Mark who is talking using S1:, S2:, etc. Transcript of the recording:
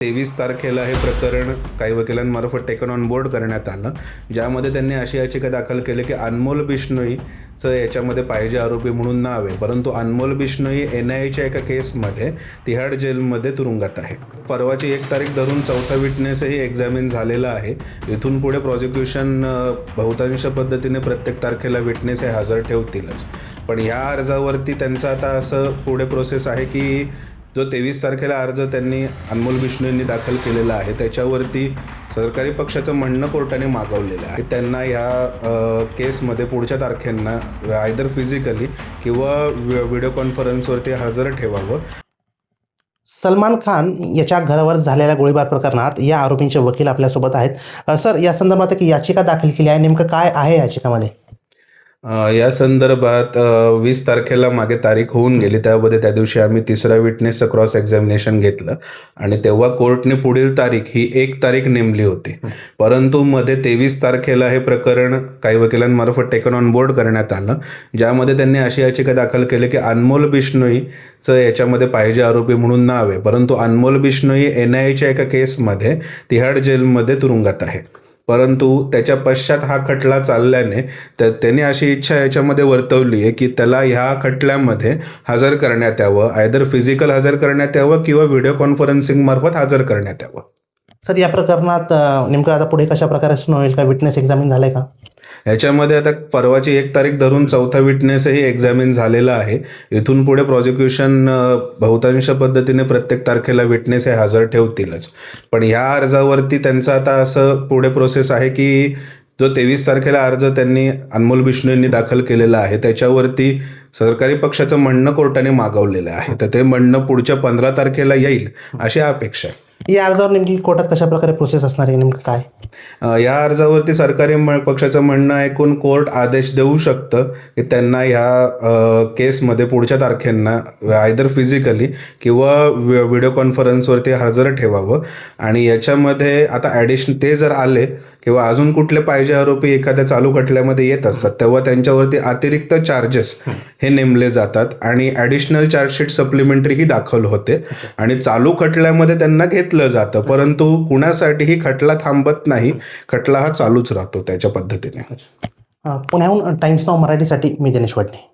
S1: 23 तारखेला हे प्रकरण काही वकिलांमार्फत टेकन ऑन बोर्ड करण्यात आलं, ज्यामध्ये त्यांनी अशी याचिका दाखल केली की अनमोल बिश्नोईचं याच्यामध्ये पाहिजे आरोपी म्हणून नाव आहे, परंतु अनमोल बिश्नोई NIAच्या एका केसमध्ये तिहाड जेलमध्ये तुरुंगात आहे. परवाची 1 तारीख धरून चौथा विटनेसही एक्झामिन झालेला आहे. इथून पुढे प्रॉसिक्युशन बहुतांश पद्धतीने प्रत्येक तारखेला विटनेस हे हजर ठेवतीलच. पण ह्या अर्जावरती त्यांचं आता असं पुढे प्रोसेस आहे की जो 23 तारखेला अर्ज त्यांनी अनमोल बिश्नोईंनी दाखल केलेला आहे त्याच्यावरती सरकारी पक्षाचं म्हणणं कोर्टाने मागवलेलं आहे. त्यांना ह्या केसमध्ये पुढच्या तारखेंना आयदर फिजिकली किंवा व्हिडिओ कॉन्फरन्सवरती हजर ठेवावं.
S2: सलमान खान याच्या घरावर झालेल्या गोळीबार प्रकरणात या आरोपींचे वकील आपल्यासोबत आहेत. सर, या संदर्भात एक याचिका दाखल केली आहे, नेमकं काय आहे याचिकामध्ये?
S1: या संदर्भात 20 तारखेला मागे तारीख होऊन गेली, त्यामध्ये त्या दिवशी आम्ही तिसरा विटनेसचं क्रॉस एक्झामिनेशन घेतलं आणि तेव्हा कोर्टने पुढील तारीख ही 1 तारीख नेमली होती. परंतु मध्ये 23 तारखेला हे प्रकरण काही वकिलांमार्फत टेकन ऑन बोर्ड करण्यात आलं, ज्यामध्ये त्यांनी अशी याचिका दाखल केली की अनमोल बिश्नोईचं याच्यामध्ये पाहिजे आरोपी म्हणून नाव आहे, परंतु अनमोल बिश्नोई NIAच्या एका केसमध्ये तिहाड जेलमध्ये तुरुंगात आहे. परंतु त्याच्या पश्चात हा खटला चालल्याने त्याने अशी इच्छा याच्यामध्ये वर्तवली आहे की त्याला ह्या खटल्यामध्ये हजर करण्यात यावं, आयदर फिजिकल हजर करण्यात यावं किंवा व्हिडिओ कॉन्फरन्सिंग मार्फत हजर करण्यात यावं.
S2: सर, या प्रकरणात नेमकं आता पुढे कशा प्रकारे सुरू होईल? का विटनेस एक्झामिन झालं आहे का?
S1: याच्यामध्ये आता परवाची 1 तारीख धरून चौथा विटनेसही एक्झामिन झालेला आहे. इथून पुढे प्रॉसिक्युशन बहुतांश पद्धतीने प्रत्येक तारखेला विटनेस हे हजर ठेवतीलच. पण ह्या अर्जावरती त्यांचं आता असं पुढे प्रोसेस आहे की जो 23 तारखेला अर्ज त्यांनी अनमोल बिश्नोईंनी दाखल केलेला आहे त्याच्यावरती सरकारी पक्षाचं म्हणणं कोर्टाने मागवलेलं आहे. तर ते म्हणणं पुढच्या 15 तारखेला येईल अशी अपेक्षा आहे.
S2: या अर्जावर नेमकी कोर्टात कशा प्रकारे प्रोसेस असणार आहे, नेमकं काय?
S1: या अर्जावरती सरकारी पक्षाचं म्हणणं ऐकून कोर्ट आदेश देऊ शकतं की त्यांना ह्या केसमध्ये पुढच्या तारखेंना आयदर फिजिकली किंवा व्हिडिओ कॉन्फरन्सवरती हजर ठेवावं. आणि याच्यामध्ये आता ते जर आले किंवा अजून कुठले पाहिजे आरोपी एखाद्या चालू खटल्यामध्ये येत असतात तेव्हा त्यांच्यावरती अतिरिक्त चार्जेस हे नेमले जातात आणि ॲडिशनल चार्जशीट सप्लिमेंटरीही दाखल होते आणि चालू खटल्यामध्ये त्यांना घेतलं जातं. परंतु कुणासाठीही खटला थांबत नाही, खटला हा चालूच राहतो त्याच्या पद्धतीने.
S2: पुण्याहून टाइम्स नाव मराठीसाठी मी दिनेश वडणे.